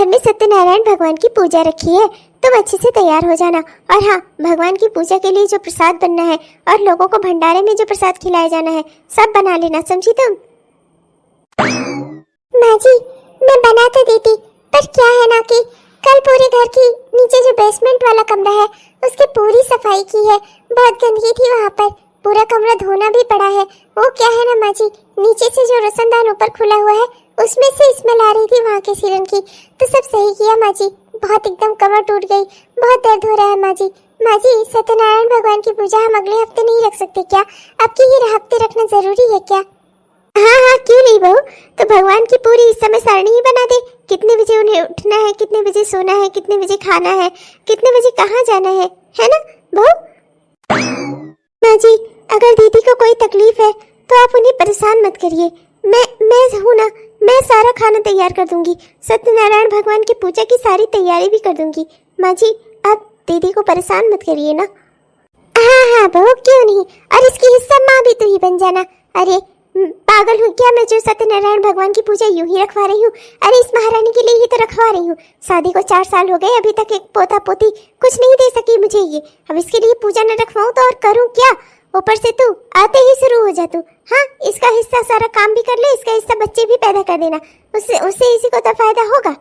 में सत्यनारायण भगवान की पूजा रखी है, तुम अच्छे से तैयार हो जाना। और हाँ, भगवान की पूजा के लिए जो प्रसाद बनना है और लोगों को भंडारे में जो प्रसाद खिलाया जाना है सब बना लेना, समझी तुम? माँ जी, मैं बना तो देती, पर क्या है ना कि कल पूरे घर की नीचे जो बेसमेंट वाला कमरा है उसकी पूरी सफाई की है। बहुत गंदगी थी वहाँ पर, पूरा कमरा धोना भी पड़ा है। वो क्या है ना माँ जी, नीचे से जो रोशनदान ऊपर खुला हुआ है उसमें से स्मेल आ रही थी वहाँ के सिरन की। तो सब सही किया माँ जी, बहुत एकदम कमर टूट गई, बहुत दर्द हो रहा है माँ जी। माँ जी, सत्यनारायण भगवान की पूजा हम अगले हफ्ते नहीं रख सकते क्या? आपके ये हफ्ते रखना जरूरी है क्या? हाँ हाँ, क्यों नहीं बहू, तो भगवान की पूरी इस समय सारणी ही बना दे। कितने बजे उन्हें उठना है, कितने बजे सोना है, कितने बजे खाना है, कितने बजे कहाँ जाना है ना बहू? माँ जी, अगर दीदी को कोई तकलीफ है तो आप उन्हें परेशान मत करिए। मैं हूँ ना, मैं सारा खाना तैयार कर दूंगी, सत्यनारायण भगवान की पूजा की सारी तैयारी भी कर दूंगी। माँ जी, आप दीदी को परेशान मत करिए ना। हाँ हाँ बहू, क्यों नहीं, और इसकी हिस्सा माँ भी तो ही बन जाना। अरे पागल हूँ क्या मैं जो सत्यनारायण भगवान की पूजा यूं ही रखवा रही हूँ? अरे इस महारानी के लिए ही तो रखवा रही हूँ। शादी को 4 साल हो गए, अभी तक एक पोता पोती कुछ नहीं दे सकी मुझे ये। अब इसके लिए पूजा न रखवाऊँ तो और करूँ क्या? ऊपर से तू आते ही शुरू हो जा तू। हाँ, इसका हिस्सा सारा काम भी कर ले, इसका हिस्सा बच्चे भी पैदा कर देना, उससे इसी को तो फायदा होगा।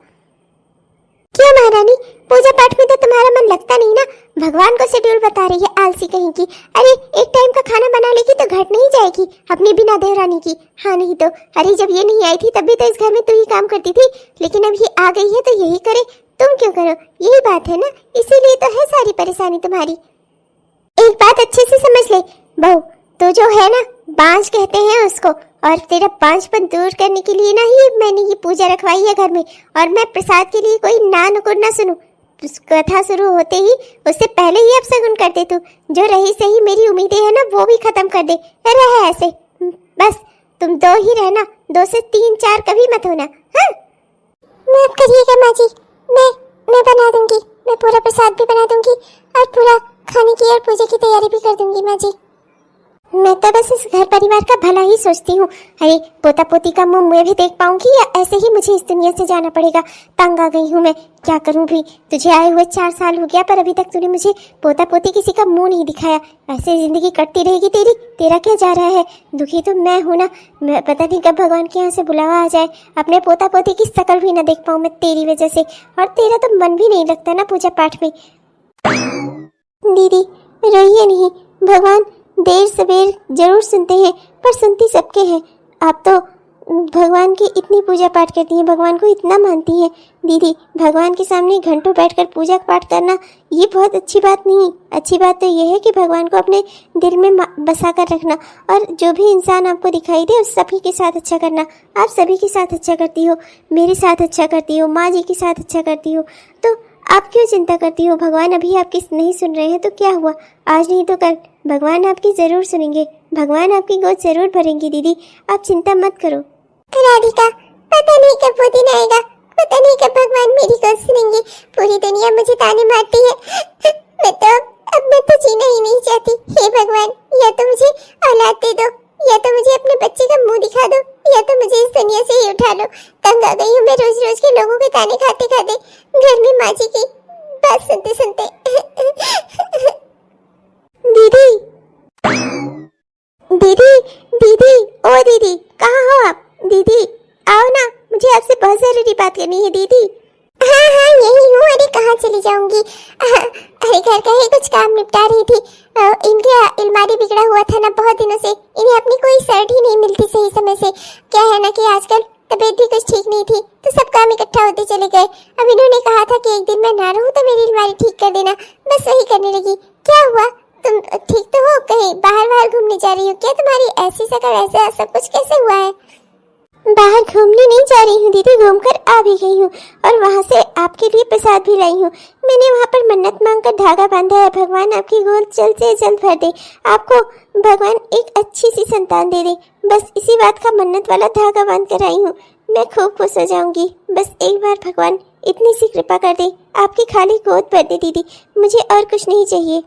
क्यों महारानी, पूजा पाठ में तो तुम्हारा मन लगता नहीं ना? भगवान को शेड्यूल बता रही है आलसी कहीं की। अरे एक टाइम का खाना बना लेगी तो घट नहीं जाएगी अपनी बिना देवरानी की? हाँ नहीं तो, अरे जब ये नहीं आई थी तब भी तो इस घर में तू ही काम करती थी, लेकिन अब ये आ गई है तो यही करे, तुम क्यों करो? यही बात है ना, इसीलिए तो है सारी परेशानी तुम्हारी। एक बात अच्छे से समझ ले बहू, तो जो है ना, बांझ कहते हैं उसको, और तेरा बांझपन दूर करने के लिए ना ही मैंने ये पूजा रखवाई है घर में। और मैं प्रसाद के लिए कोई ना नुकुर ना सुनूं। कथा शुरू होते ही उससे पहले ही अपशगुन कर दे तू। जो रही सही मेरी उम्मीदें है ना वो भी खत्म कर दे। रहे ऐसे बस, तुम 2 ही रहना, 2 से 3 4 कभी मत होना। हाँ, माफ करिएगा माँ जी, मैं बना दूंगी, मैं पूरा प्रसाद भी बना दूंगी और पूरा खाने की और पूजा की तैयारी भी कर दूंगी माँ जी। मैं तो बस इस घर परिवार का भला ही सोचती हूँ। अरे पोता पोती का मुंह मैं भी देख पाऊंगी या ऐसे ही मुझे इस दुनिया से जाना पड़ेगा? तंग आ गई हूँ मैं, क्या करूँ भी? तुझे आए हुए 4 साल हो गया पर अभी तक तूने मुझे पोता पोती किसी का मुंह नहीं दिखाया। ऐसे जिंदगी कटती रहेगी तेरी? तेरा क्या जा रहा है? दुखी तो मैं हूँ ना। मैं पता नहीं कब भगवान के यहाँ से बुलावा आ जाए, अपने पोता पोती की शकल भी ना देख पाऊँ मैं तेरी वजह से। और तेरा तो मन भी नहीं लगता ना पूजा पाठ में। दीदी रोइए नहीं, भगवान देर सवेर जरूर सुनते हैं, पर सुनती सबके हैं। आप तो भगवान की इतनी पूजा पाठ करती हैं, भगवान को इतना मानती हैं। दीदी, भगवान के सामने घंटों बैठकर पूजा पाठ करना ये बहुत अच्छी बात नहीं। अच्छी बात तो ये है कि भगवान को अपने दिल में बसा कर रखना, और जो भी इंसान आपको दिखाई दे उस सभी के साथ अच्छा करना। आप सभी के साथ अच्छा करती हो, मेरे साथ अच्छा करती हो, माँ जी के साथ अच्छा करती हो, तो आप क्यों चिंता करती हो? भगवान अभी आपकी नहीं सुन रहे हैं तो क्या हुआ, आज नहीं तो कल भगवान आपकी जरूर सुनेंगे, भगवान आपकी गोद जरूर भरेंगी। दीदी आप चिंता मत करो। राधिका, पता नहीं कब वो दिन आएगा, पता नहीं कब भगवान मेरी गोद सुनेंगे। पूरी दुनिया मुझे ताने मारती है, मैं तो जीना ही नहीं चाहती। हे भगवान, या तो मुझे औलाद दे दो, या तो मुझे अपने बच्चे का मुंह दिखा दो, या तो मुझे इस दुनिया से ही उठा लो। तंग आ गई हूँ मैं रोज रोज के लोगों के ताने खाते खाते, घर में माँ जी की बात सुनते सुनते। दीदी दीदी दीदी, ओ दीदी, कहाँ हो आप? दीदी आओ ना, मुझे आपसे बहुत जरूरी बात करनी है दीदी। हाँ हाँ, यही हूँ। अरे कहाँ चली जाऊंगी? अरे घर का ही कुछ काम निपटा रही थी। इनके अलमारी बिगड़ा हुआ था ना बहुत दिनों से, इन्हें अपनी कोई शर्ट ही नहीं मिलती सही समय से। क्या है ना कि आजकल तबीयत भी कुछ ठीक नहीं थी, तो सब काम इकट्ठा होते चले गए। अब इन्होंने कहा था कि एक दिन मैं ना रहूं तो मेरी अलमारी ठीक कर देना, बस वही करने लगी। क्या हुआ, तुम ठीक तो हो? कहीं बाहर घूमने जा रही हो क्या? तुम्हारी ऐसी शकल, ऐसा सब कुछ कैसे हुआ है? बाहर घूमने नहीं जा रही हूँ दीदी, घूमकर आ भी गई हूँ, और वहाँ से आपके लिए प्रसाद भी लाई हूँ। मैंने वहाँ पर मन्नत मांगकर धागा बांधा है, भगवान आपकी गोद जल्द से जल्द भर दे, आपको भगवान एक अच्छी सी संतान दे दे। बस इसी बात का मन्नत वाला धागा बांध कर आई हूँ। मैं खूब खुश हो जाऊंगी, बस एक बार भगवान इतनी सी कृपा कर दे, आपकी खाली गोद भर दे दीदी, मुझे और कुछ नहीं चाहिए।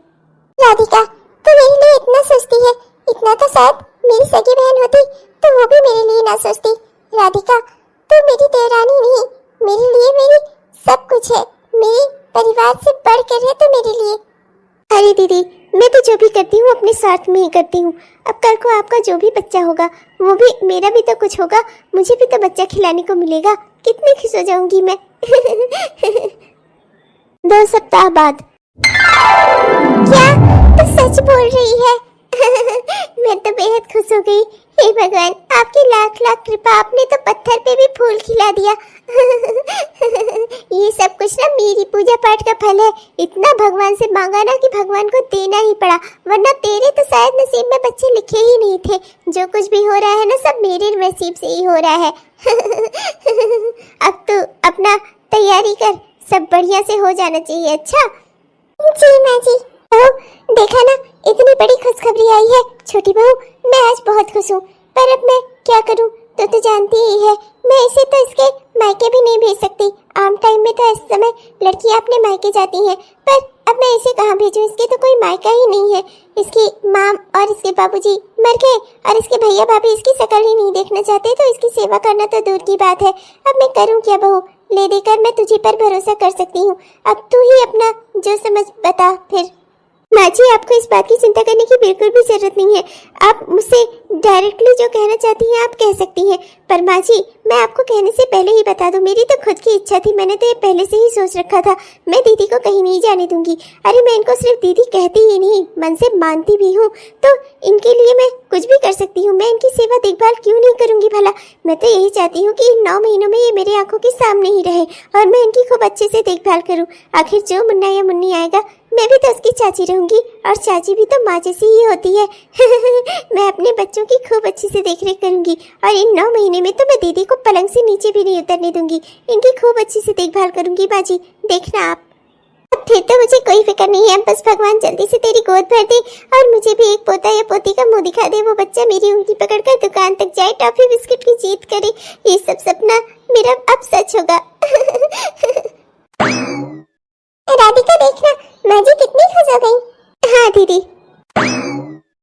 राधिका, तू मेरे लिए इतना सोचती है, इतना तो शायद मेरी सगी बहन होती तो वो भी मेरे लिए ना सोचती। राधिका, तू मेरी देवरानी नहीं, मेरे लिए मेरी कुछ है, मेरे परिवार से बढ़कर है तो मेरे लिए। अरे दीदी, मैं तो जो भी करती हूँ अपने स्वार्थ में ही करती हूँ। अब कल को आपका जो भी बच्चा होगा वो भी, मेरा भी तो कुछ होगा, मुझे भी तो बच्चा खिलाने को मिलेगा। कितनी खुश हो जाऊंगी मैं। 2 सप्ताह बाद। क्या तू सच बोल रही है? मैं तो बेहद खुश हो गई। हे भगवान, आपकी लाख लाख कृपा, आपने तो पत्थर पे भी फूल खिला दिया। ये सब कुछ ना मेरी पूजा पाठ का फल है। इतना भगवान से मांगा ना कि भगवान को देना ही पड़ा, वरना तेरे तो शायद नसीब में बच्चे लिखे ही नहीं थे। जो कुछ भी हो रहा है ना, सब मेरे नसीब से ही हो रहा है। अब तू अपना तैयारी कर, सब बढ़िया से हो जाना चाहिए। अच्छा जी माँ जी। देखा ना, इतनी बड़ी खुशखबरी आई है छोटी बहू। मैं आज बहुत खुश हूँ, पर अब मैं क्या करूँ? तो जानती ही है, मैं इसे तो इसके मायके भी नहीं भेज सकती। आम टाइम में तो इस समय लड़कियां अपने मायके जाती हैं, पर अब मैं इसे कहाँ भेजूं? इसके तो कोई मायका ही नहीं है। इसकी माँ और इसके बाबूजी मर गए और इसके भैया भाभी इसकी शक्ल ही नहीं देखना चाहते, तो इसकी सेवा करना तो दूर की बात है। अब मैं करूँ क्या बहू? ले देकर मैं तुझे पर भरोसा कर सकती हूँ। अब तू ही अपना जो समझ बता फिर। माँ जी, आपको इस बात की चिंता करने की बिल्कुल भी जरूरत नहीं है। आप मुझसे डायरेक्टली जो कहना चाहती हैं आप कह सकती हैं, पर माँ जी मैं आपको कहने से पहले ही बता दूं, मेरी तो खुद की इच्छा थी। मैंने तो ये पहले से ही सोच रखा था, मैं दीदी को कहीं नहीं जाने दूंगी। अरे मैं इनको सिर्फ दीदी कहती ही नहीं, मन से मानती भी हूँ, तो इनके लिए मैं कुछ भी कर सकती हूँ। मैं इनकी सेवा देखभाल क्यों नहीं करूंगी भला? मैं तो यही चाहती हूँ कि इन 9 महीनों में ये मेरी आंखों के सामने ही रहे और मैं इनकी खूब अच्छे से देखभाल करूँ। आखिर जो मुन्ना या मुन्नी आएगा, मैं भी तो उसकी चाची रहूंगी, और चाची भी तो माँ जैसी ही होती है। मैं अपने बच्चों की खूब अच्छे से देखरेख करूंगी, और इन 9 महीने में तो मैं दीदी को पलंग से नीचे भी नहीं उतरने दूंगी। इनकी खूब अच्छे से देखभाल करूंगी माँ जी, देखना आप। फिर तो मुझे कोई फिक्र नहीं है, बस भगवान जल्दी से तेरी गोद भर दे और मुझे भी एक पोता या पोती का मुंह दिखा दे। वो बच्चा मेरी उंगली पकड़कर दुकान तक जाए, टॉफी बिस्किट की जीत करे। ये सब सपना मेरा अब सच होगा। राधिका देखना, माँ जी कितनी खुश हो गई। हाँ दीदी।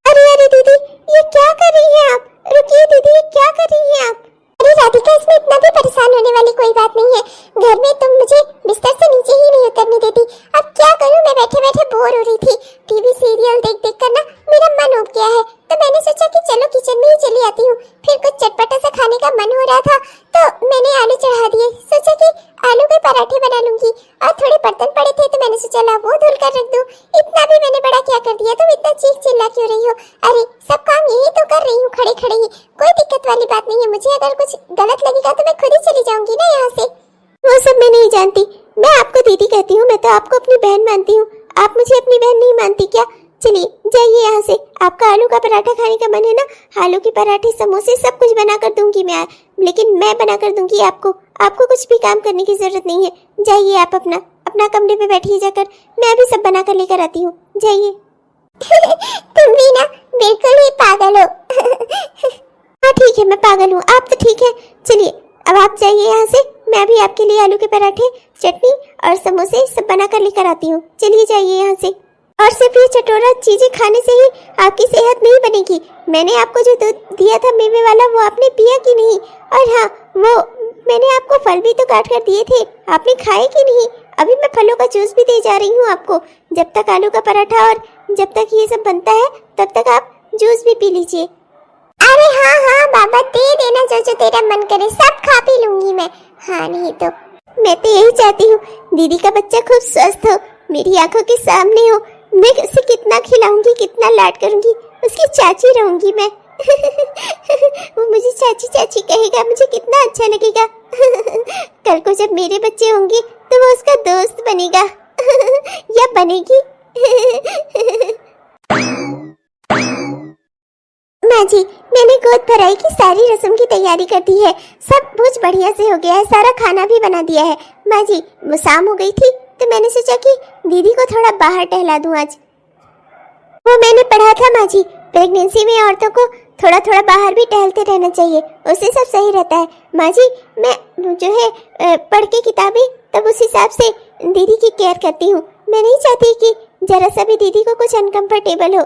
अरे अरे दीदी, ये क्या कर रही हैं आप? रुकिए दीदी, ये क्या कर रही हैं आप? अरे राधिका, इसमें इतना भी परेशान होने वाली कोई बात नहीं है। घर में तुम मुझे बिस्तर से नीचे ही नहीं उतरने देती। अब क्या करूं, मैं बैठे बैठे बोर हो रही थी। टीवी सीरियल देख देख कर ना मेरा मन उब गया है, तो मैंने सोचा कि चलो किचन में ही चली आती हूँ। फिर कुछ चटपटा सा खाने का मन हो रहा था, तो मैंने आलू चढ़ा दिए। सोचा कि आलू के पराठे बना लूंगी, और थोड़े बर्तन पड़े थे तो मैंने सोचा ला वो धुल कर रख दूं। इतना भी मैंने बड़ा क्या कर दिया? तुम इतना चीख चिल्ला क्यों रही हो? अरे सब काम यही तो कर रही हूँ खड़े खड़े ही, कोई दिक्कत वाली बात नहीं है। मुझे अगर कुछ गलत लगेगा तो मैं खुद ही चली जाऊंगी ना यहाँ से। वो सब मैं नहीं जानती, मैं आपको दीदी कहती हूँ। मैं तो आपको अपनी बहन मानती हूँ, आप मुझे अपनी बहन नहीं मानती क्या? चलिए जाइए यहाँ से। आपका आलू का पराठा खाने का मन है ना? आलू के पराठे, समोसे सब कुछ बना कर दूंगी मैं, लेकिन मैं बना कर दूंगी आपको। आपको कुछ भी काम करने की जरूरत नहीं है। जाइए आप अपना अपना कमरे पे बैठिए जाकर, मैं अभी सब बना कर लेकर आती हूँ। जाइए। तुम भी ना बिल्कुल ही पागल हो। हाँ ठीक है, मैं पागल हूँ, आप तो ठीक है। चलिए अब आप जाइए यहाँ से, मैं भी आपके लिए आलू के पराठे, चटनी और समोसे सब बना कर लेकर आती हूँ। चलिए जाइए यहाँ से। और सिर्फ ये चटोरा चीजें खाने से ही आपकी सेहत नहीं बनेगी। मैंने आपको जो दूध दिया था मेवे वाला, वो आपने पिया कि नहीं? और हाँ, वो मैंने आपको फल भी तो काट कर दिए थे, आपने खाए कि नहीं? अभी मैं फलों का जूस भी दे जा रही हूँ आपको। जब तक आलू का पराठा और जब तक ये सब बनता है, तब तक आप जूस भी पी लीजिए। अरे हाँ हाँ बाबा, दे देना जो तेरा मन करे, सब खा पी लूंगी मैं। हाँ नहीं तो मैं तो यही चाहती हूँ, दीदी का बच्चा खूब स्वस्थ हो, मेरी आंखों के सामने हो। मैं उसे कितना खिलाऊंगी, कितना लाड करूंगी, उसकी चाची रहूंगी मैं। वो मुझे चाची चाची कहेगा, मुझे कितना अच्छा लगेगा। कल को जब मेरे बच्चे होंगे तो वो उसका दोस्त बनेगा या बनेगी। माँ जी, मैंने गोद भराई की सारी रस्म की तैयारी कर दी है, सब कुछ बढ़िया से हो गया है, सारा खाना भी बना दिया है। माँ जी, वो शाम हो गई थी तो मैंने सोचा कि दीदी को थोड़ा बाहर टहला दूं आज। वो मैंने पढ़ा था माँ जी, प्रेगनेंसी में औरतों को थोड़ा थोड़ा बाहर भी टहलते रहना चाहिए, उससे सब सही रहता है। माँ जी, मैं जो है पढ़ के किताबें तब उस हिसाब से दीदी की केयर करती हूँ। मैं नहीं चाहती कि जरा सा भी दीदी को कुछ अनकंफर्टेबल हो।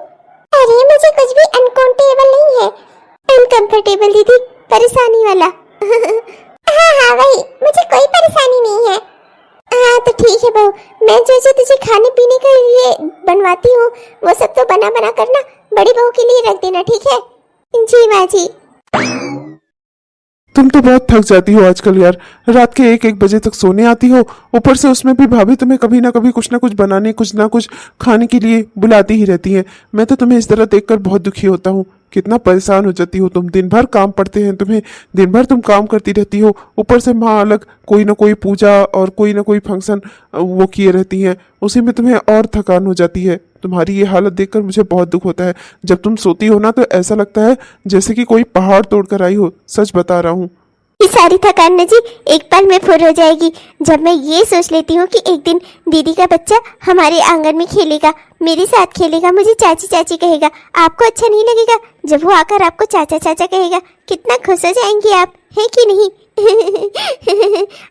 अरे मुझे कुछ भी अनकंफर्टेबल नहीं है। अनकंफर्टेबल दीदी, परेशानी वाला। हाँ हाँ वही, मुझे कोई परेशानी नहीं है। हाँ तो लिए बनवाती हूँ वो सब तो बना बना करना बड़ी बहू के लिए रख देना, ठीक है? जी माँ जी। तुम तो बहुत थक जाती हो आजकल यार। रात के 1-1 बजे तक सोने आती हो, ऊपर से उसमें भी भाभी तुम्हें कभी ना कभी कुछ ना कुछ बनाने, कुछ ना कुछ खाने के लिए बुलाती ही रहती है। मैं तो तुम्हें इस तरह देखकर बहुत दुखी होता हूँ। कितना परेशान हो जाती हो तुम। दिन भर काम पड़ते हैं तुम्हें, दिन भर तुम काम करती रहती हो, ऊपर से माँ अलग कोई ना कोई पूजा और कोई ना कोई फंक्शन वो किए रहती हैं, उसी में तुम्हें और थकान हो जाती है। तुम्हारी ये हालत देखकर मुझे बहुत दुख होता है। जब तुम सोती हो ना तो ऐसा लगता है जैसे कि कोई पहाड़ तोड़कर आई हो। सच बता रहा हूँ। ये सारी थकान ना जी एक पल में फुर हो जाएगी जब मैं ये सोच लेती हूँ कि एक दिन दीदी का बच्चा हमारे आंगन में खेलेगा, मेरे साथ खेलेगा, मुझे चाची चाची कहेगा। आपको अच्छा नहीं लगेगा जब वो आकर आपको चाचा चाचा कहेगा? कितना खुश हो जाएंगे आप, है कि नहीं?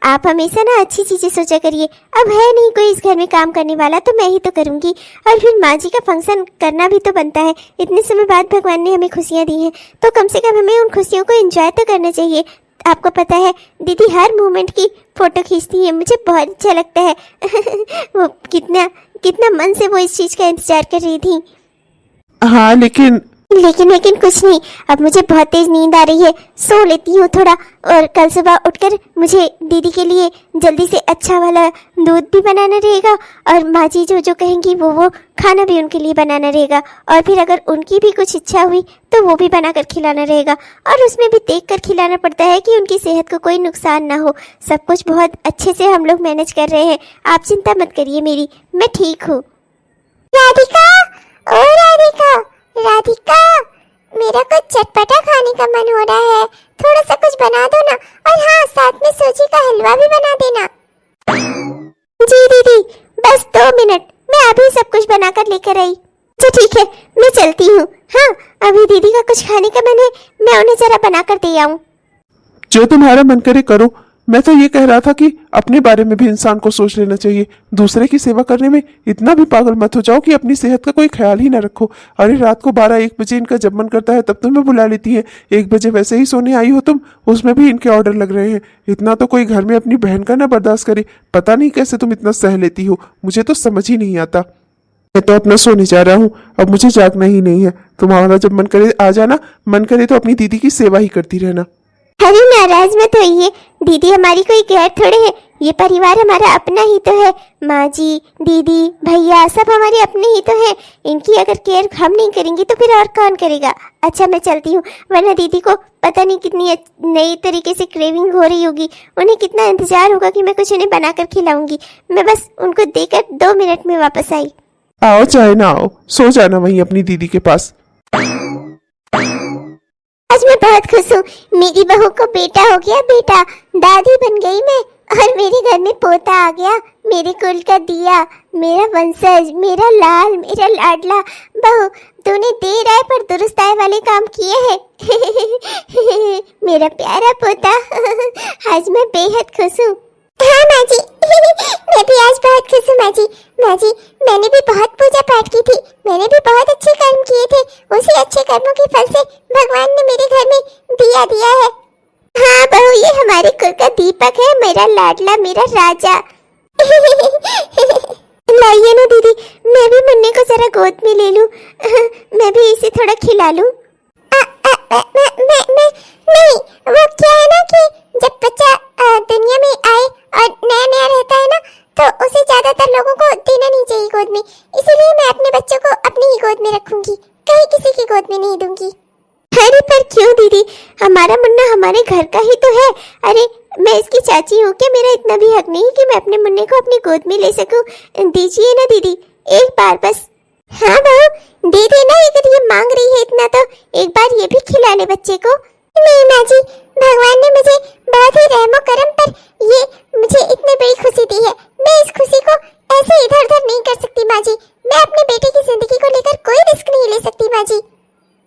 आप हमेशा ना अच्छी चीजें सोचा करिए। अब है नहीं कोई इस घर में काम करने वाला तो मैं ही तो करूंगी, और फिर माँ जी का फंक्शन करना भी तो बनता है। इतने समय बाद भगवान ने हमें खुशियाँ दी हैं तो कम से कम हमें उन खुशियों को एंजॉय तो करना चाहिए। आपको पता है दीदी हर मोमेंट की फोटो खींचती है, मुझे बहुत अच्छा लगता है। वो कितना कितना मन से वो इस चीज का इंतजार कर रही थी। हाँ लेकिन लेकिन कुछ नहीं, अब मुझे बहुत तेज नींद आ रही है, सो लेती हूँ थोड़ा, और कल सुबह उठकर मुझे दीदी के लिए जल्दी से अच्छा वाला दूध भी बनाना रहेगा, और माँ जी जो जो कहेंगी वो खाना भी उनके लिए बनाना रहेगा, और फिर अगर उनकी भी कुछ इच्छा हुई तो वो भी बनाकर खिलाना रहेगा, और उसमें भी देख कर खिलाना पड़ता है कि उनकी सेहत को कोई नुकसान ना हो। सब कुछ बहुत अच्छे से हम लोग मैनेज कर रहे हैं, आप चिंता मत करिए मेरी, मैं ठीक हूँ। राधिका, ओ राधिका, राधिका, मेरा कुछ चटपटा खाने का मन हो रहा है, थोड़ा सा कुछ बना दो ना, और हाँ साथ में सूजी का हलवा भी बना देना। जी दीदी, बस 2 मिनट, मैं अभी सब कुछ बनाकर लेकर आई। अच्छा ठीक है, मैं चलती हूँ। हाँ अभी दीदी का कुछ खाने का मन है, मैं उन्हें जरा बनाकर दे आऊँ। जो तुम्हारा मन करे करो। मैं तो ये कह रहा था कि अपने बारे में भी इंसान को सोच लेना चाहिए। दूसरे की सेवा करने में इतना भी पागल मत हो जाओ कि अपनी सेहत का कोई ख्याल ही ना रखो। अरे रात को 12-1 बजे इनका जब मन करता है तब तुम्हें बुला लेती है। 1 बजे वैसे ही सोने आई हो तुम, उसमें भी इनके ऑर्डर लग रहे हैं। इतना तो कोई घर में अपनी बहन का ना बर्दाश्त करे। पता नहीं कैसे तुम इतना सह लेती हो, मुझे तो समझ ही नहीं आता। मैं तो अपना सोने जा रहा हूँ, अब मुझे जागना ही नहीं है। तुम्हारा जब मन करे आ जाना, मन करे तो अपनी दीदी की सेवा ही करती रहना। अरे नाराज मत होइए, दीदी हमारी कोई गैर थोड़े है, ये परिवार हमारा अपना ही तो है। माँ जी, दीदी, भैया सब हमारे अपने ही तो है। इनकी अगर केयर हम नहीं करेंगे तो फिर और कौन करेगा। अच्छा मैं चलती हूँ, वरना दीदी को पता नहीं कितनी नई तरीके से क्रेविंग हो रही होगी, उन्हें कितना इंतजार होगा कि मैं कुछ उन्हें बनाकर खिलाऊंगी। मैं बस उनको देकर 2 मिनट में वापस आई। आओ चाहे ना आओ, सो जाना वहीं अपनी दीदी के पास। आज मैं बहुत खुश हूँ, मेरी बहू को बेटा हो गया, बेटा, दादी बन गई मैं, और मेरे घर में पोता आ गया, मेरे कुल का दिया, मेरा वंशज, मेरा लाल, मेरा लाडला। बहू तूने देर आए पर दुरुस्त आए वाले काम किए हैं। मेरा प्यारा पोता। आज मैं बेहद खुश हूँ। हाँ माँ जी, मैं भी आज बहुत खुश हूँ माँ जी। माँ जी, मैंने भी बहुत पूजा पाठ की थी, मैंने भी बहुत अच्छे कर्म किए थे, उसी अच्छे कर्मों के फल से भगवान ने मेरे घर में दिया दिया है। हाँ बहू, ये हमारे कुल का दीपक है, मेरा लाडला, मेरा राजा। लाइए ना दीदी, मैं भी मुन्ने को जरा गोद में ले लूं, मैं भी इसे थोड़ा खिला लूं। नहीं, वो क्या है ना कि जब बच्चा दुनिया में आए और नया नया रहता है ना, तो उसे ज्यादातर लोगों को देना नहीं चाहिए गोद में, इसीलिए मैं अपने बच्चों को अपनी ही गोद में रखूंगी, कहीं किसी की गोद में नहीं दूंगी। अरे पर क्यों दीदी, हमारा मुन्ना हमारे घर का ही तो है। अरे मैं इसकी चाची हूँ, क्या मेरा इतना भी हक नहीं कि मैं अपने मुन्ने को अपनी गोद में ले सकूं? दीजिए ना दीदी, एक बार बस। हाँ बहू, दे देना, अगर ये मांग रही है इतना तो एक बार ये भी खिला ले बच्चे को। नहीं माँ जी, भगवान ने मुझे बहुत ही रहमो करम पर ये मुझे इतनी बड़ी खुशी दी है, मैं इस खुशी को ऐसे इधर उधर नहीं कर सकती माँ जी। मैं अपने बेटे की जिंदगी को लेकर कोई रिस्क नहीं ले सकती माँ जी।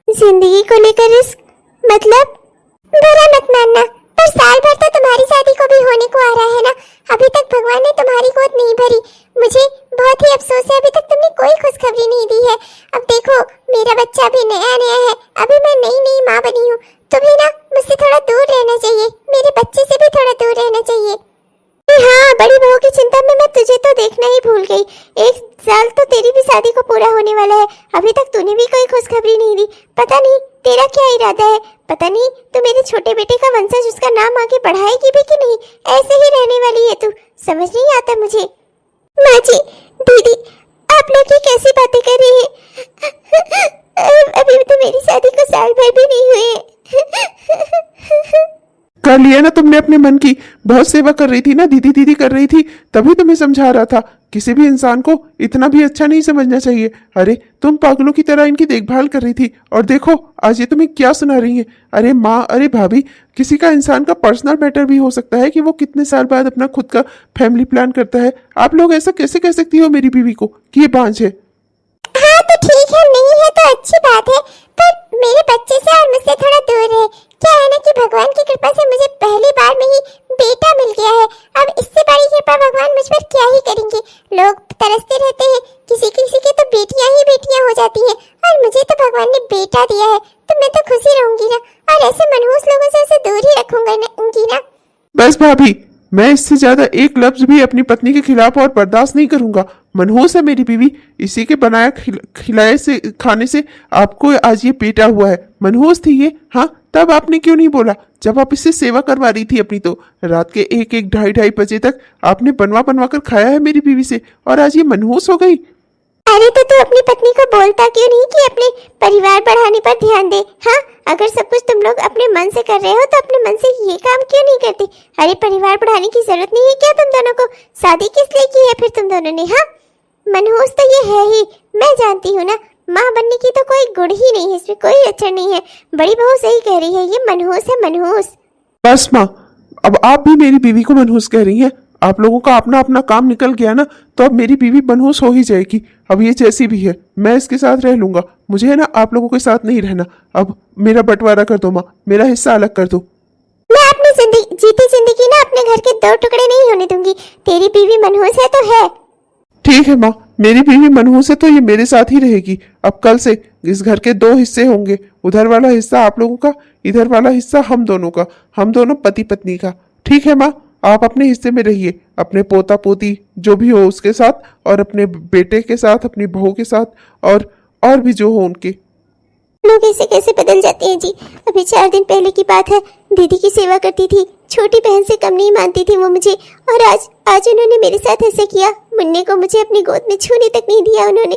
जिंदगी को लेकर रिस्क मतलब? बुरा मत मानना, पर साल भर तो तुम्हारी शादी को भी होने को आ रहा है ना, अभी तक भगवान ने तुम्हारी गोद नहीं भरी। मुझे बहुत ही अफसोस है, अभी तक तुमने कोई खुशखबरी नहीं दी है। अब देखो मेरा बच्चा भी नया नया है, अभी मैं नई माँ बनी हूँ, तुम्हें ना मुझसे थोड़ा दूर रहना चाहिए, मेरे बच्चे से भी थोड़ा दूर रहना चाहिए। हाँ बड़ी बहू की चिंता में मैं तुझे तो देखना ही भूल गई। 1 साल तो तेरी भी शादी को पूरा होने वाला है, अभी तक तूने भी कोई खुशखबरी नहीं दी। पता नहीं तेरा क्या इरादा है, पता नहीं तू मेरे छोटे बेटे का वंशज उसका नाम आगे बढ़ाएगी भी कि नहीं। ऐसे ही रहने वाली है तू, समझ नहीं आता मुझे। माँ जी, दीदी, आप लोग ये कैसी बातें कर रही हैं? अभी तो मेरी शादी को साल भर भी नहीं हुए। कर लिया ना तुमने अपने मन की। बहुत सेवा कर रही थी ना, दीदी दीदी कर रही थी, तभी तुम्हें समझा रहा था। किसी भी इंसान को इतना भी अच्छा नहीं समझना चाहिए। अरे तुम पागलों की तरह इनकी देखभाल कर रही थी, और देखो आज ये तुम्हें क्या सुना रही है। अरे माँ, अरे भाभी, किसी का इंसान का पर्सनल मैटर भी हो सकता है कि वो कितने साल बाद अपना खुद का फैमिली प्लान करता है। आप लोग ऐसा कैसे कह सकती हो मेरी बीवी को कि ये बांझ है? हाँ तो ठीक है, नहीं है तो अच्छी बात है, पर मेरे बच्चे से और मुझसे थोड़ा दूर है। क्या है ना कि भगवान की कृपा से मुझे पहली बार में ही बेटा मिल गया है। अब इससे बड़ी कृपा भगवान मुझ पर क्या ही करेंगे। लोग तरसते रहते हैं, किसी किसी की तो बेटियां ही बेटियां हो जाती हैं, और मुझे तो भगवान ने बेटा दिया है, तो मैं तो खुशी रहूंगी ना। और ऐसे मनहूस लोगों से उसे दूर ही रखूंगी ना। बस भाभी, मैं इससे ज्यादा एक लफ्ज भी अपनी पत्नी के खिलाफ और बर्दाश्त नहीं करूंगा। मनहूस है मेरी बीवी, इसी के बनाया खिलाए से खाने से आपको आज ये पेटा हुआ है। मनहूस थी ये, हाँ, तब आपने क्यों नहीं बोला जब आप इससे सेवा करवा रही थी अपनी? तो रात के 1-1, 2:30 बजे तक आपने बनवा बनवा कर खाया है मेरी बीवी से, और आज ये मनहूस हो गई। अरे तो तू अपनी पत्नी को बोलता क्यों नहीं कि अपने परिवार बढ़ाने पर ध्यान दे? हाँ, अगर सब कुछ तुम लोग अपने मन से कर रहे हो तो अपने मन से ये काम क्यों नहीं करती? अरे परिवार बढ़ाने की जरूरत नहीं है क्या तुम दोनों को? शादी किस लिए की है फिर तुम दोनों ने? हाँ, मनहूस तो ये है ही, मैं जानती हूँ ना। माँ बनने की तो कोई गुण ही नहीं है, इसमें कोई लक्षण नहीं है। बड़ी बहू सही कह रही है, ये मनहूस है, मनहूस। बस माँ, अब आप भी मेरी बीवी को मनहूस कह रही हैं। आप लोगों का अपना अपना काम निकल गया ना, तो अब मेरी बीवी मनहूस हो ही जाएगी। अब ये जैसी भी है, मैं इसके साथ रह लूंगा। मुझे है ना आप लोगों के साथ नहीं रहना। अब मेरा बंटवारा कर दो माँ, मेरा हिस्सा अलग कर दो। मैं अपनी जिंदगी जीती जिंदगी ना अपने घर के 2 टुकड़े नहीं होने दूंगी। तेरी बीवी मनहूस है तो है। ठीक है माँ, मेरी बीवी मनहूस है तो ये मेरे साथ ही रहेगी। अब कल से इस घर के 2 हिस्से होंगे, उधर वाला हिस्सा आप लोगों का, इधर वाला हिस्सा हम दोनों का, हम दोनों पति पत्नी का। ठीक है माँ, आप अपने हिस्से में रहिए, अपने पोता पोती जो भी हो उसके साथ, और अपने बेटे के साथ, अपनी बहू के साथ, और भी जो हो उनके। लोग ऐसे कैसे बदल जाते हैं जी। अभी 4 दिन पहले की बात है, दीदी की सेवा करती थी, छोटी बहन से कम नहीं मानती थी वो मुझे, और आज उन्होंने मेरे साथ ऐसे किया। मुन्ने को मुझे अपनी गोद में छूने तक नहीं दिया उन्होंने।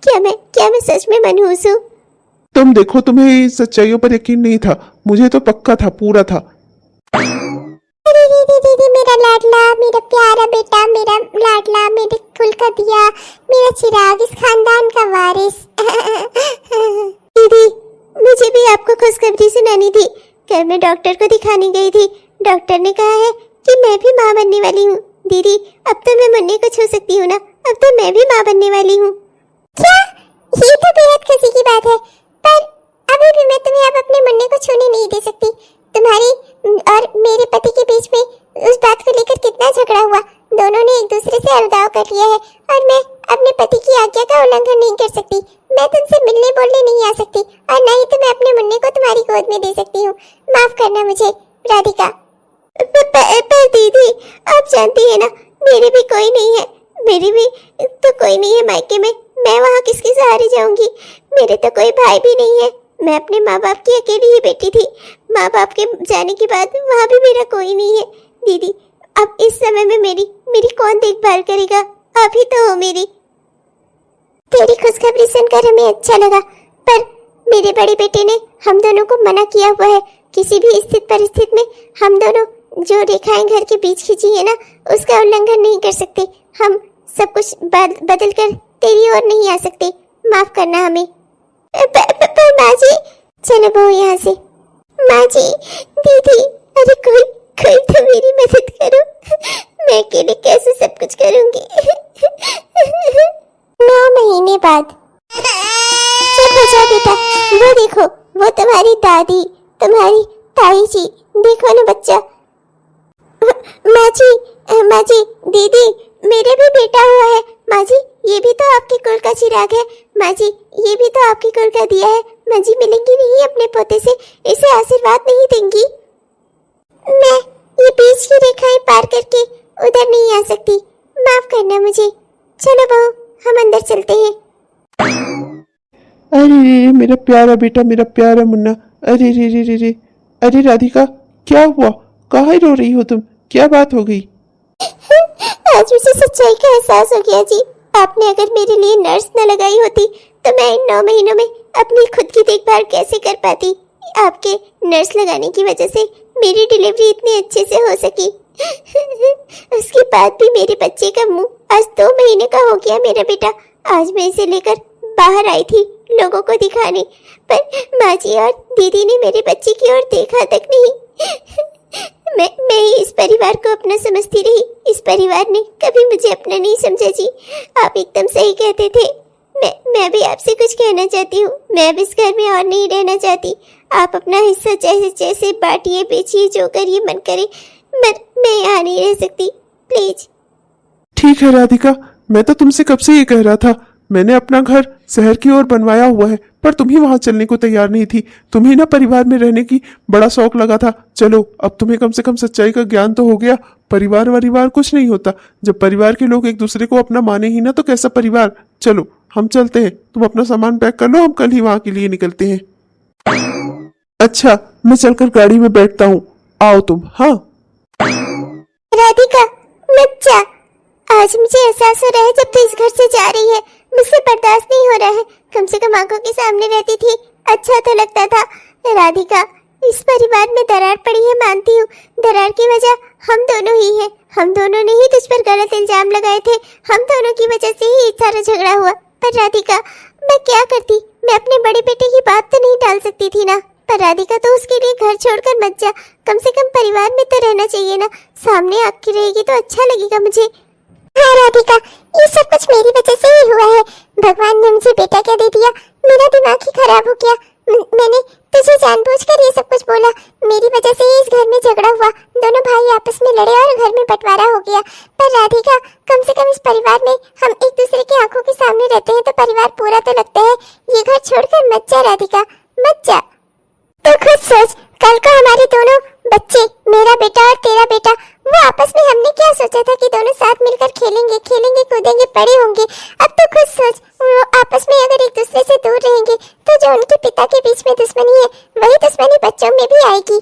क्या मैं सच में मनहूस हूँ? तुम देखो, तुम्हें सच्चाइयों पर यकीन नहीं था, मुझे तो पक्का था, पूरा था। अरे दीदी, मेरा लाडला, मेरा प्यारा बेटा, मेरा लाडला, मेरे कुल का दिया, मेरा चिराग, इस खानदान का वारिस। दीदी, मुझे भी आपको खुशखबरी सुनानी थी। कल मैं डॉक्टर को दिखाने गई थी, डॉक्टर ने कहा है कि मैं भी माँ बनने वाली हूँ। दीदी, अब तो मैं मुन्ने को छू सकती हूँ ना, अब तो मैं भी माँ बनने वाली हूँ। क्या? ये तो बेहद खुशी की बात है, पर अभी भी मैं तुम्हें अब अपने मुन्ने को छूने नहीं दे सकती। तुम्हारी और मेरे पति के बीच में उस बात को लेकर कितना झगड़ा हुआ, दोनों ने एक दूसरे से अलगाव कर लिया है, और मैं अपने पति की आज्ञा का उल्लंघन नहीं कर सकती। मैं तुमसे मिलने बोलने नहीं आ सकती, और न ही तो मैं अपने मुन्ने को तुम्हारी गोद में दे सकती हूँ। माफ करना मुझे राधिका। पर दीदी, आप जानती है ना, मेरे भी कोई नहीं है, मेरी भी तो कोई नहीं है मायके में। मैं वहाँ किसके सहारे जाऊंगी? मेरे तो कोई भाई भी नहीं है, मैं अपने माँ बाप की अकेली ही बेटी थी। माँ बाप के जाने के बाद वहाँ भी मेरा कोई नहीं है। दीदी, अब इस समय में मेरी कौन देखभाल करेगा? आप ही तो हो मेरी। तेरी खुशखबरी सुनकर हमें अच्छा लगा, पर मेरे बड़े बेटे ने हम दोनों को मना किया हुआ है। किसी भी स्थिति परिस्थिति में हम दोनों जो रेखाएं घर के बीच खींची है ना, उसका उल्लंघन नहीं कर सकते। हम सब कुछ बदल कर तेरी ओर नहीं आ सकते। माफ करना हमें। पर माँ जी, चलो बहू यहाँ से। माँ जी, दीदी, अरे कोई तो मेरी मदद करो, मैं अकेले कैसे सब कुछ करूँगी? 9 महीने बाद। चुप हो जाओ बेटा, वो देखो, वो तुम्हारी दादी, तुम्हारी ताई जी, देखो ना बच्चा। माँ जी, दीदी, मेरे भी बेटा हुआ है। माँ जी, ये भी तो आपके कुल का चिराग है। माँ जी, ये भी तो आपके कुल का दिया है। माँ जी, मिलेंगी नहीं अपने पोते से? इसे आशीर्वाद नहीं देंगी? ये बीच की रेखाएं पार करके उधर नहीं आ सकती। माफ करना मुझे। चलो बहू, हम अंदर चलते हैं। अरे रे रे मेरा प्यारा बेटा, मेरा प्यारा मुन्ना। अरे रे रे रे रे। अरे राधिका, क्या हुआ? काहे रो रही हो तुम? क्या बात हो गई? आज मुझे सच्चाई का एहसास हो गया जी। आपने अगर मेरे लिए नर्स न लगाई होती तो मैं इन 9 महीनों में अपनी खुद की देखभाल कैसे कर पाती। आपके नर्स लगाने की वजह से मेरी डिलीवरी इतनी अच्छे से हो सकी। उसके बाद भी मेरे बच्चे का मुंह आज 2 महीने का हो गया। मेरा बेटा, आज मैं इसे लेकर बाहर आई थी लोगों को दिखाने, पर माँ जी और दीदी ने मेरे बच्चे की ओर देखा तक नहीं। मैं ही इस परिवार को अपना समझती रही। इस परिवार ने कभी मुझे अपना नहीं समझा जी। आप एकदम सही कहते थे। मैं भी आपसे कुछ कहना चाहती हूँ। मैं अब इस घर में और नहीं रहना चाहती। आप अपना हिस्सा जैसे जैसे बांटिए, बेचिए, जो करिए मन करे, मैं यहाँ नहीं रह सकती। प्लीज। ठीक है राधिका, मैं तो तुमसे कब से ये कह रहा था। मैंने अपना घर शहर की ओर बनवाया हुआ है, पर तुम ही वहां चलने को तैयार नहीं थी। तुम्हें ना परिवार में रहने की बड़ा शौक लगा था। चलो, अब तुम्हें कम से कम सच्चाई का ज्ञान तो हो गया। परिवार वरिवार कुछ नहीं होता। जब परिवार के लोग एक दूसरे को अपना माने ही ना, तो कैसा परिवार। चलो हम चलते हैं। तुम अपना सामान पैक कर लो, हम कल ही वहां के लिए निकलते हैं। अच्छा, मैं चलकर गाड़ी में बैठता हूँ, आओ तुम। हाँ राधिका, मत जा। आज मुझे एहसास हो रहा है जब तू इस घर से जा रही है, मुझसे बर्दाश्त नहीं हो रहा है। कम से कम आंखों के सामने रहती थी, अच्छा तो लगता था। राधिका, इस परिवार में दरार पड़ी है, मानती हूँ। दरार की वजह हम दोनों ही हैं। हम दोनों ने ही तुझ पर गलत इल्जाम लगाए थे। हम दोनों की वजह से ही सारा झगड़ा हुआ। पर राधिका, मैं क्या करती? मैं अपने बड़े बेटे की बात तो नहीं टाल सकती थी ना। पर राधिका, तो उसके लिए घर छोड़कर मत जा। कम से कम परिवार में तो रहना चाहिए ना। सामने आपकी रहेगी तो अच्छा लगेगा मुझे। हाँ राधिका, ये सब कुछ मेरी वजह से ही हुआ है। भगवान ने मुझे बेटा क्या दे दिया, मेरा दिमाग ही खराब हो गया। मैंने तुझे जानबूझकर ये सब कुछ बोला। मेरी वजह से ही इस घर में झगड़ा हुआ। दोनों भाई आपस में लड़े और घर में बंटवारा हो गया। पर राधिका, कम से कम इस परिवार में हम एक दूसरे की आंखों के सामने रहते हैं तो परिवार पूरा तो लगता है। ये घर छोड़कर मत जा राधिका, मत जा। तो खुद सोच, कल को हमारे दोनों बच्चे, मेरा बेटा और तेरा बेटा, वो आपस में हमने क्या सोचा था कि दोनों साथ मिलकर खेलेंगे, कूदेंगे, बड़े होंगे। अब तो खुद सोच, वो आपस में अगर एक दूसरे से दूर रहेंगे तो जो उनके पिता के बीच में दुश्मनी है, वही दुश्मनी बच्चों में भी आएगी।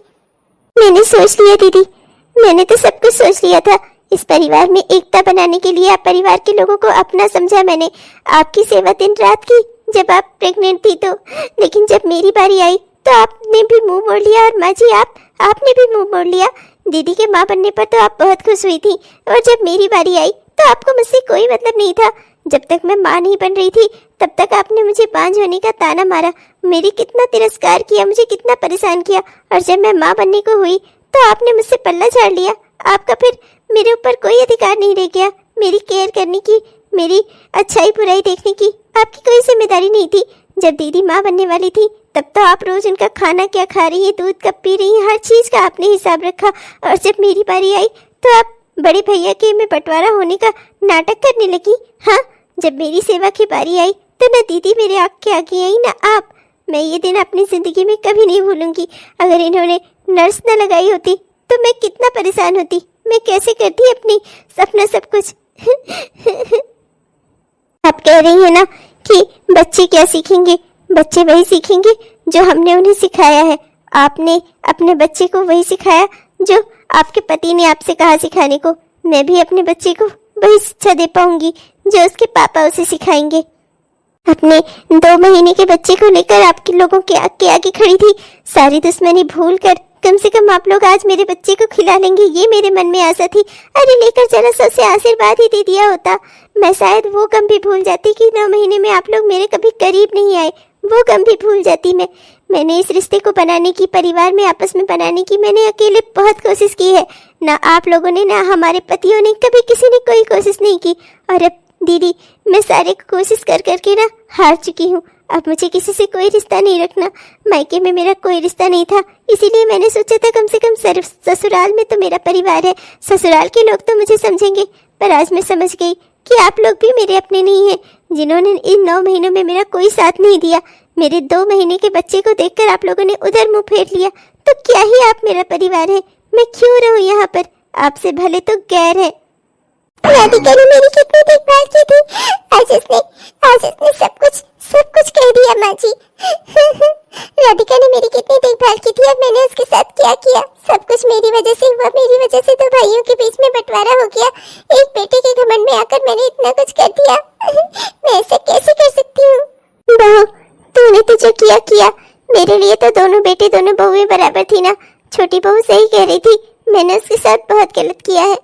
मैंने सोच लिया दीदी, मैंने तो सब कुछ सोच लिया था। इस परिवार में एकता बनाने के लिए आप परिवार के लोगों को अपना समझा। मैंने आपकी सेवा दिन रात की जब आप प्रेग्नेंट थी तो, लेकिन जब मेरी बारी आई तो आपने भी मुंह मोड़ लिया। और माँ जी, आपने भी मुंह मोड़ लिया। दीदी के माँ बनने पर तो आप बहुत खुश हुई थी, और जब मेरी बारी आई तो आपको मुझसे कोई मतलब नहीं था। जब तक मैं माँ नहीं बन रही थी तब तक आपने मुझे बांझ होने का ताना मारा, मेरी कितना तिरस्कार किया, मुझे कितना परेशान किया। और जब मैं माँ बनने को हुई तो आपने मुझसे पल्ला झाड़ लिया। आपका फिर मेरे ऊपर कोई अधिकार नहीं रह गया। मेरी केयर करने की, मेरी अच्छाई बुराई देखने की आपकी कोई जिम्मेदारी नहीं थी। जब दीदी माँ बनने वाली थी तब तो आप रोज उनका खाना क्या खा रही है, दूध कब पी रही है, हर चीज का आपने हिसाब रखा। और जब मेरी बारी आई तो आप बड़े भैया के में बंटवारा होने का नाटक करने लगी। हाँ, जब मेरी सेवा की बारी आई तो न दीदी मेरे आँख के आगे आई न आप। मैं ये दिन अपनी जिंदगी में कभी नहीं भूलूंगी। अगर इन्होंने नर्स न लगाई होती तो मैं कितना परेशान होती, मैं कैसे करती अपनी अपना सब कुछ। आप कह रही है ना कि बच्चे क्या सीखेंगे, बच्चे वही सीखेंगे जो हमने उन्हें सिखाया है। आपने अपने बच्चे को वही सिखाया जो आपके पति ने आपसे कहा सिखाने को। मैं भी अपने बच्चे को वही शिक्षा दे पाऊंगी जो उसके पापा उसे सिखाएंगे। अपने 2 महीने के बच्चे को लेकर आपके लोगों के आगे खड़ी थी। सारी दुश्मनी भूल कर कम से कम आप लोग आज मेरे बच्चे को खिला लेंगे, ये मेरे मन में आशा थी। अरे लेकर जरा सा से आशीर्वाद ही दे दिया होता, मैं शायद वो गम भी भूल जाती कि 9 महीने में आप लोग मेरे कभी करीब नहीं आए। वो गम भी भूल जाती मैंने इस रिश्ते को बनाने की, परिवार में आपस में बनाने की मैंने अकेले बहुत कोशिश की है। ना आप लोगों ने, ना हमारे पतियों ने, कभी किसी ने कोई कोशिश नहीं की। और अब दीदी, मैं सारे कोशिश कर करके ना हार चुकी हूँ। अब मुझे किसी से कोई रिश्ता नहीं रखना। मायके में मेरा कोई रिश्ता नहीं था, इसीलिए मैंने सोचा था कम से कम ससुराल में तो मेरा परिवार है, ससुराल के लोग तो मुझे समझेंगे। पर आज मैं समझ गई कि आप लोग भी मेरे अपने नहीं हैं, जिन्होंने इन 9 महीनों में मेरा कोई साथ नहीं दिया। मेरे 2 महीने के बच्चे को देखकर आप लोगों ने उधर मुंह फेर लिया, तो क्या ही आप मेरा परिवार है। मैं क्यों रहूं यहाँ पर? आपसे भले तो गैर है। राधिका ने मेरी कितनी देखभाल की थी, आज उसने सब कुछ कह दिया माँ जी। राधिका ने मेरी कितनी देखभाल की थी, अब मैंने उसके साथ क्या किया? सब कुछ मेरी वजह से हुआ, मेरी वजह से 2 भाइयों के बीच में बंटवारा हो गया। एक बेटे के घमंड में आकर मैंने इतना कुछ कर दिया। मैं ऐसा कैसे कर सकती हूँ? बहू, तूने तो जो किया, मेरे लिए तो दोनों बेटे दोनों बहुएं बराबर थी ना। छोटी बहू सही कह रही थी, मैंने उसके साथ बहुत गलत किया है।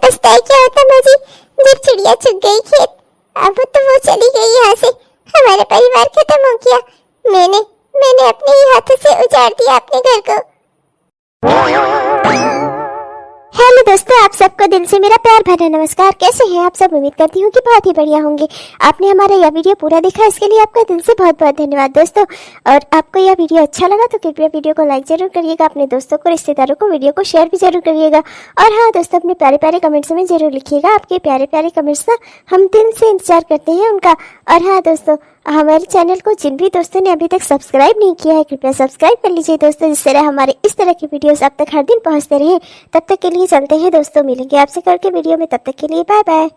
पछताए क्या होता माँ जी, जब चिड़िया चुग गई खेत, अब तो वो चली गई यहाँ से, हमारा परिवार खत्म हो गया। मैंने अपने ही हाथों से उजाड़ दिया अपने घर को। हेलो दोस्तों, आप सबको दिल से मेरा प्यार भरा नमस्कार। कैसे हैं आप सब? उम्मीद करती हूँ कि बहुत ही बढ़िया होंगे। आपने हमारा यह वीडियो पूरा देखा, इसके लिए आपका दिल से बहुत बहुत धन्यवाद दोस्तों। और आपको यह वीडियो अच्छा लगा तो कृपया वीडियो को लाइक जरूर करिएगा, अपने दोस्तों को, रिश्तेदारों को वीडियो को शेयर भी जरूर करिएगा। और हाँ दोस्तों, अपने प्यारे प्यारे कमेंट्स में जरूर लिखिएगा। आपके प्यारे प्यारे कमेंट्स ना हम दिल से इंतजार करते हैं उनका। और हाँ दोस्तों, हमारे चैनल को जिन भी दोस्तों ने अभी तक सब्सक्राइब नहीं किया है, कृपया सब्सक्राइब कर लीजिए दोस्तों, जिससे हमारे इस तरह की वीडियोस आप तक हर दिन पहुंचते रहे। तब तक के लिए चलते हैं दोस्तों, मिलेंगे आपसे कल के वीडियो में। तब तक के लिए बाय बाय।